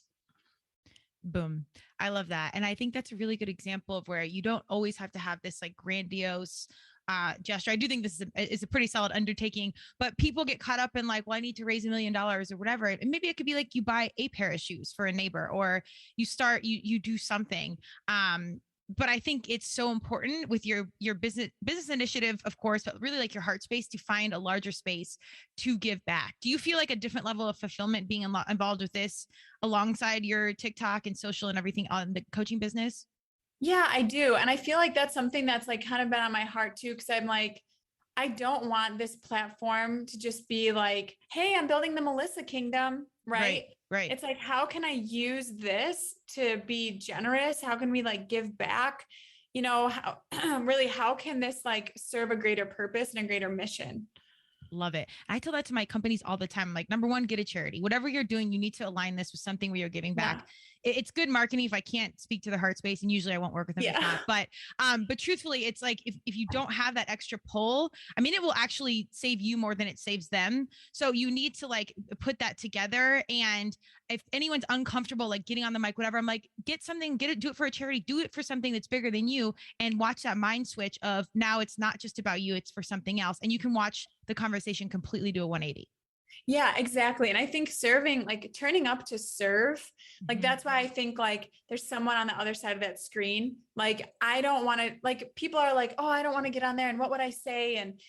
Speaker 1: Boom. I love that. And I think that's a really good example of where you don't always have to have this grandiose gesture. I do think this is a pretty solid undertaking, but people get caught up in well, I need to raise $1 million or whatever. And maybe it could be you buy a pair of shoes for a neighbor, or you do something. But I think it's so important with your business initiative, of course, but really your heart space to find a larger space to give back. Do you feel a different level of fulfillment being involved with this alongside your TikTok and social and everything on the coaching business?
Speaker 3: Yeah, I do. And I feel that's something that's kind of been on my heart too. Cause I'm I don't want this platform to just be hey, I'm building the Melissa kingdom. Right. It's how can I use this to be generous? How can we give back? How really, how can this serve a greater purpose and a greater mission?
Speaker 1: Love it. I tell that to my companies all the time. Number one, get a charity. Whatever you're doing, you need to align this with something where you're giving back. Yeah. It's good marketing if I can't speak to the heart space, and usually I won't work with them. Yeah. But truthfully, it's if you don't have that extra pull, I mean, it will actually save you more than it saves them. So you need to put that together. And if anyone's uncomfortable, getting on the mic, whatever, I'm get something, do it for a charity, do it for something that's bigger than you, and watch that mind switch of now it's not just about you, it's for something else. And you can watch the conversation completely do a 180.
Speaker 3: Yeah, exactly. And I think serving, turning up to serve, that's why I think there's someone on the other side of that screen. I don't want to, people are oh, I don't want to get on there. And what would I say? And,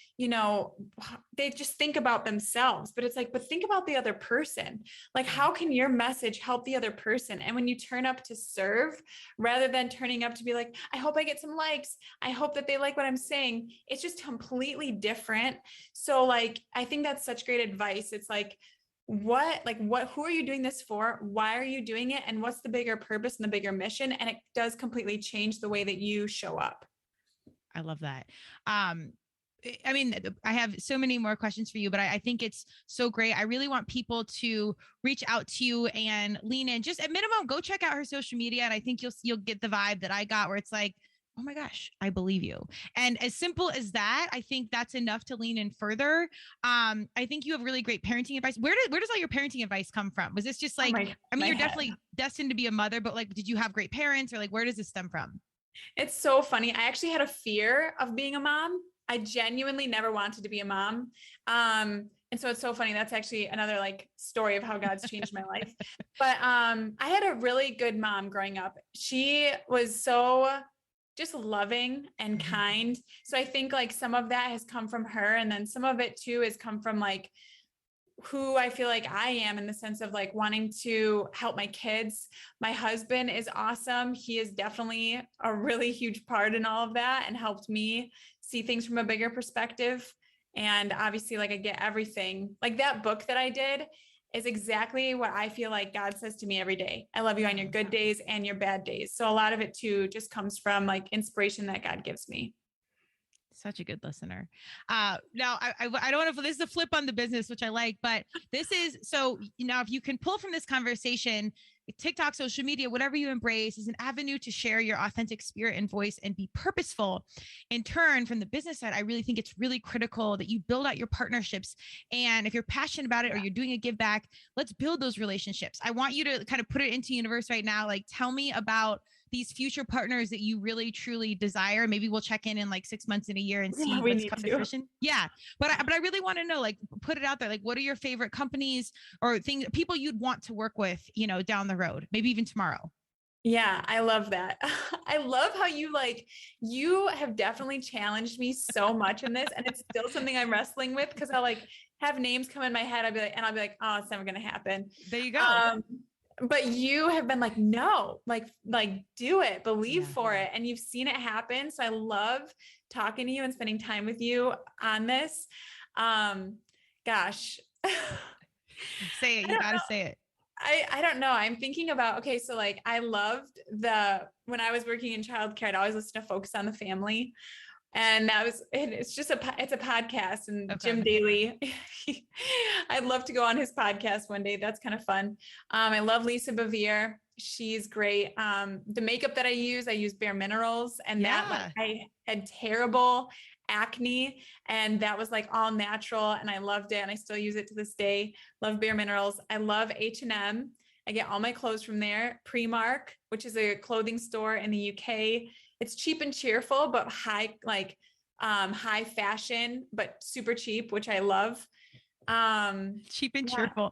Speaker 3: they just think about themselves, but it's but think about the other person. How can your message help the other person? And when you turn up to serve, rather than turning up to be I hope I get some likes, I hope that they like what I'm saying, it's just completely different. So I think that's such great advice. It's who are you doing this for? Why are you doing it? And what's the bigger purpose and the bigger mission? And it does completely change the way that you show up.
Speaker 1: I love that. I mean, I have so many more questions for you, but I think it's so great. I really want people to reach out to you and lean in. Just at minimum, go check out her social media. And I think you'll get the vibe that I got, where it's oh my gosh, I believe you. And as simple as that, I think that's enough to lean in further. I think you have really great parenting advice. Where does all your parenting advice come from? Was this just you're definitely destined to be a mother, but did you have great parents, or where does this stem from?
Speaker 3: It's so funny. I actually had a fear of being a mom. I genuinely never wanted to be a mom. And so it's so funny. That's actually another like story of how God's changed my life. But I had a really good mom growing up. She was so just loving and kind. So I think like some of that has come from her. And then some of it too has come from like who I feel like I am in the sense of like wanting to help my kids. My husband is awesome. He is definitely a really huge part in all of that and helped me see things from a bigger perspective. And obviously, like I get everything. Like that book that I did is exactly what I feel like God says to me every day. I love you on your good days and your bad days. So a lot of it too just comes from like inspiration that God gives me.
Speaker 1: Such a good listener. Now I don't know if this is a flip on the business, which I like, but this is, so now if you can pull from this conversation, TikTok, social media, whatever you embrace is an avenue to share your authentic spirit and voice and be purposeful. In turn, from the business side, I really think it's really critical that you build out your partnerships. And if you're passionate about it or you're doing a give back, let's build those relationships. I want you to kind of put it into universe right now. Like, tell me about these future partners that you really truly desire. Maybe we'll check in like 6 months in a year and see what's come to fruition. Yeah. But I really want to know, like, put it out there. Like, what are your favorite companies or things, people you'd want to work with, you know, down the road, maybe even tomorrow?
Speaker 3: Yeah, I love that. I love how you have definitely challenged me so much in this, and it's still something I'm wrestling with because I like have names come in my head. I'll be like, oh, it's never going to happen.
Speaker 1: There you go.
Speaker 3: But you have been like, no, like do it, believe for it. And you've seen it happen. So I love talking to you and spending time with you on this. Gosh.
Speaker 1: Say it. You got to say it.
Speaker 3: I don't know. I'm thinking about, okay. So like, I loved when I was working in childcare, I'd always listen to Focus on the Family. And it's a podcast, and okay. Jim Daly, I'd love to go on his podcast one day. That's kind of fun. I love Lisa Bevere. She's great. The makeup that I use Bare Minerals, and I had terrible acne, and that was like all natural, and I loved it, and I still use it to this day. Love Bare Minerals. I love H&M. I get all my clothes from there. Primark, which is a clothing store in the UK. It's cheap and cheerful, but high fashion, but super cheap, which I love.
Speaker 1: Cheap and cheerful.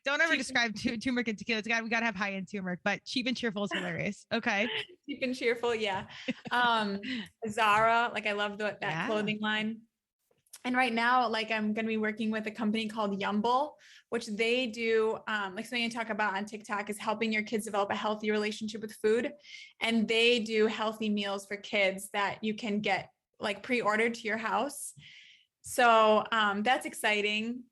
Speaker 1: Don't ever describe turmeric and tequila. We got to have high end turmeric, but cheap and cheerful is hilarious. Okay.
Speaker 3: Cheap and cheerful. Yeah. Zara, like I love that clothing line. And right now, like I'm going to be working with a company called Yumble, which they do, like something I talk about on TikTok is helping your kids develop a healthy relationship with food. And they do healthy meals for kids that you can get like pre-ordered to your house. So that's exciting.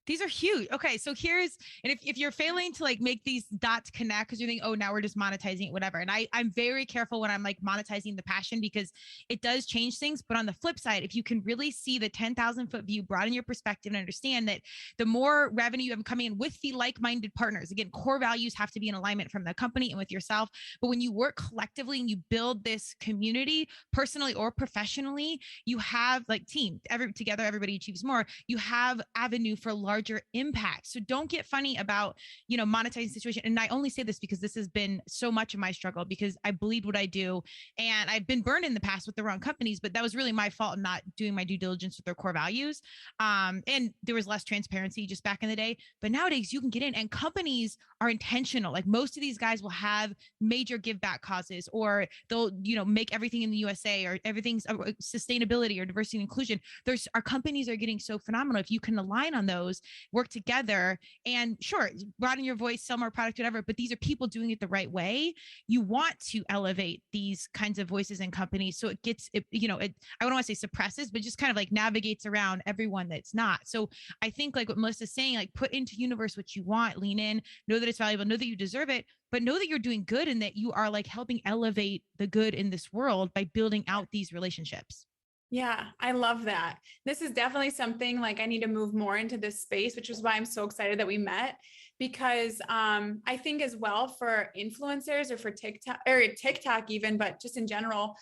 Speaker 1: These are huge. Okay. So if you're failing to like make these dots connect because you think, oh, now we're just monetizing it, whatever. And I'm very careful when I'm like monetizing the passion because it does change things. But on the flip side, if you can really see the 10,000 foot view, broaden your perspective and understand that the more revenue you have coming in with the like-minded partners, again, core values have to be in alignment from the company and with yourself. But when you work collectively and you build this community, personally or professionally, you have like team, together, everybody achieves more. You have avenue for larger impact. So don't get funny about, monetizing situation. And I only say this because this has been so much of my struggle because I bleed what I do. And I've been burned in the past with the wrong companies, but that was really my fault in not doing my due diligence with their core values. And there was less transparency just back in the day, but nowadays you can get in and companies are intentional. Like most of these guys will have major give back causes, or they'll, make everything in the USA, or everything's sustainability or diversity and inclusion. Our companies are getting so phenomenal. If you can align on those, work together, and sure, broaden your voice, sell more product, whatever, but these are people doing it the right way. You want to elevate these kinds of voices in companies. So it gets, I don't want to say suppresses, but just kind of like navigates around everyone that's not. So I think like what Melissa's saying, like put into universe what you want, lean in, know that it's valuable, know that you deserve it, but know that you're doing good and that you are like helping elevate the good in this world by building out these relationships.
Speaker 3: Yeah, I love that. This is definitely something like I need to move more into this space, which is why I'm so excited that we met, because I think as well for influencers or for TikTok even, but just in general,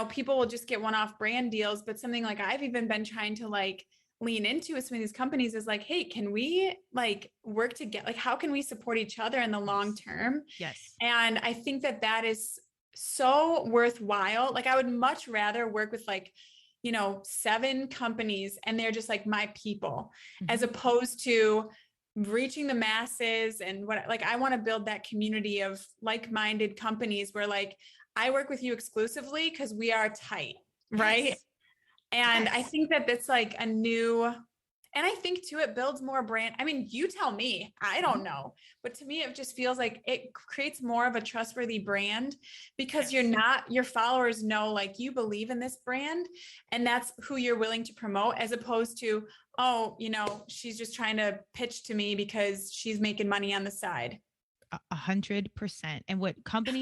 Speaker 3: people will just get one-off brand deals. But something like I've even been trying to like lean into with some of these companies is like, hey, can we like work together? Like, how can we support each other in the long term?
Speaker 1: Yes.
Speaker 3: And I think that is so worthwhile. Like I would much rather work with like, 7 companies and they're just like my people, as opposed to reaching the masses. And like, I want to build that community of like-minded companies where like, I work with you exclusively because we are tight. Right.
Speaker 1: Yes.
Speaker 3: And I think that that's like a new, and I think too, it builds more brand. I mean, you tell me, I don't know, but to me, it just feels like it creates more of a trustworthy brand because your followers know, like you believe in this brand and that's who you're willing to promote, as opposed to, oh, she's just trying to pitch to me because she's making money on the side.
Speaker 1: 100%. And what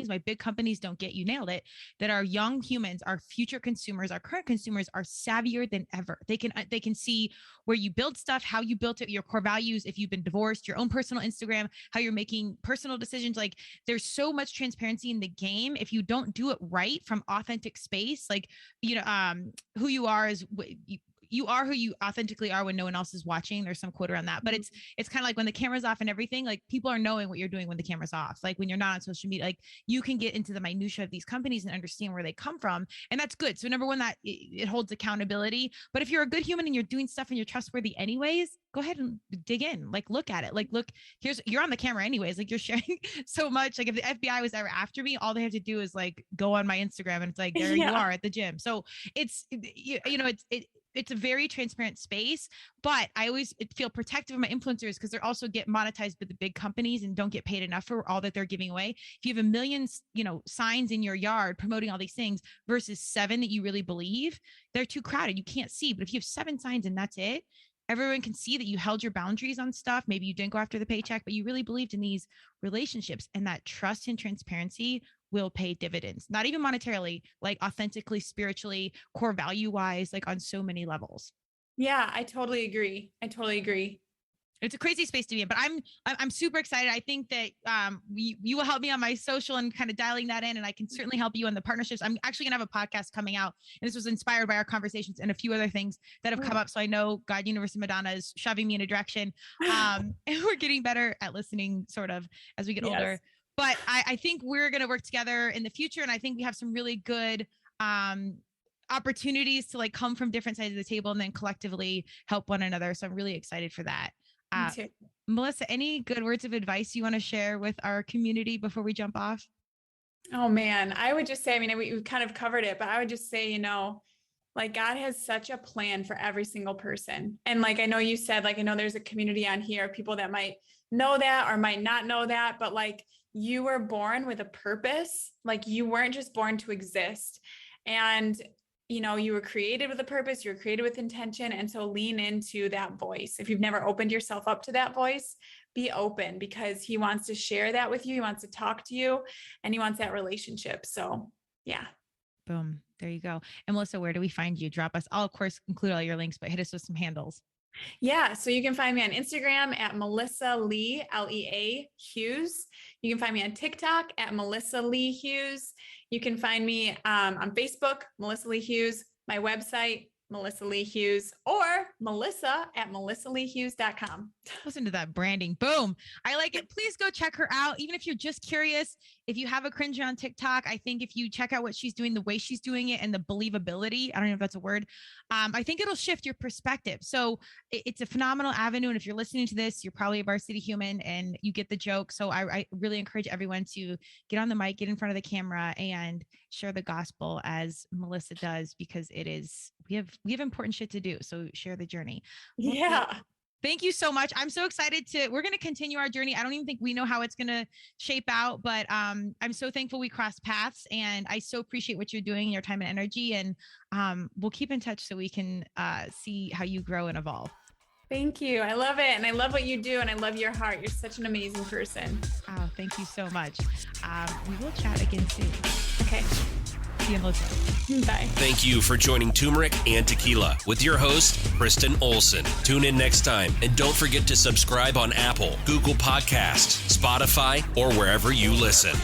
Speaker 1: my big companies don't get, you nailed it, that our young humans, our future consumers, our current consumers are savvier than ever. They can see where you build stuff, how you built it, your core values, if you've been divorced, your own personal Instagram, how you're making personal decisions. Like there's so much transparency in the game. If you don't do it right from authentic space, like, who you are is you are who you authentically are when no one else is watching. There's some quote around that, but it's kind of like when the camera's off and everything, like people are knowing what you're doing when the camera's off. Like when you're not on social media, like you can get into the minutia of these companies and understand where they come from. And that's good. So number one, that it holds accountability, but if you're a good human and you're doing stuff and you're trustworthy anyways, go ahead and dig in, like look at it. Like, look, you're on the camera anyways, like you're sharing so much. Like if the FBI was ever after me, all they have to do is like go on my Instagram and it's like, there you are at the gym. So it's a very transparent space, but I always feel protective of my influencers because they also get monetized by the big companies and don't get paid enough for all that they're giving away. If you have a million, signs in your yard promoting all these things versus 7 that you really believe, they're too crowded. You can't see. But if you have 7 signs and that's it, everyone can see that you held your boundaries on stuff. Maybe you didn't go after the paycheck, but you really believed in these relationships, and that trust and transparency will pay dividends, not even monetarily, like authentically, spiritually, core value wise, like on so many levels.
Speaker 3: Yeah, I totally agree.
Speaker 1: It's a crazy space to be in, but I'm super excited. I think that you will help me on my social and kind of dialing that in, and I can certainly help you on the partnerships. I'm actually gonna have a podcast coming out, and this was inspired by our conversations and a few other things that have come up. So I know God, Universe, and Madonna is shoving me in a direction, and we're getting better at listening, sort of, as we get older. But I think we're gonna work together in the future, and I think we have some really good opportunities to like come from different sides of the table and then collectively help one another. So I'm really excited for that. Melissa, any good words of advice you want to share with our community before we jump off?
Speaker 3: Oh man, I would just say, I mean, we've kind of covered it, but I would just say, like God has such a plan for every single person. And like, I know you said, like, I know there's a community on here, people that might know that or might not know that, but like you were born with a purpose. Like you weren't just born to exist. And you were created with a purpose, you were created with intention. And so lean into that voice. If you've never opened yourself up to that voice, be open, because he wants to share that with you. He wants to talk to you, and he wants that relationship. So yeah. Boom.
Speaker 1: There you go. And Melissa, where do we find you? Drop us. I'll of course include all your links, but hit us with some handles.
Speaker 3: Yeah. So you can find me on Instagram at Melissa Lee, Lea Hughes. You can find me on TikTok at Melissa Lee Hughes. You can find me on Facebook, Melissa Lee Hughes, my website, Melissa Lee Hughes, or Melissa at melissaleehughes.com.
Speaker 1: Listen to that branding. Boom. I like it. Please go check her out. Even if you're just curious, if you have a cringe on TikTok, I think if you check out what she's doing, the way she's doing it, and the believability, I don't know if that's a word, I think it'll shift your perspective. So it's a phenomenal avenue. And if you're listening to this, you're probably a varsity human and you get the joke. So I really encourage everyone to get on the mic, get in front of the camera, and share the gospel as Melissa does, because it is, we have important shit to do. So share the journey.
Speaker 3: Yeah.
Speaker 1: Thank you so much. I'm so excited we're going to continue our journey. I don't even think we know how it's going to shape out, but I'm so thankful we crossed paths, and I so appreciate what you're doing, your time and energy. And we'll keep in touch so we can see how you grow and evolve.
Speaker 3: Thank you. I love it. And I love what you do. And I love your heart. You're such an amazing person.
Speaker 1: Oh, thank you so much. We will chat again soon.
Speaker 3: Okay.
Speaker 1: See you, Melissa.
Speaker 3: Bye.
Speaker 2: Thank you for joining Turmeric and Tequila with your host, Kristen Olson. Tune in next time, and don't forget to subscribe on Apple, Google Podcasts, Spotify, or wherever you listen.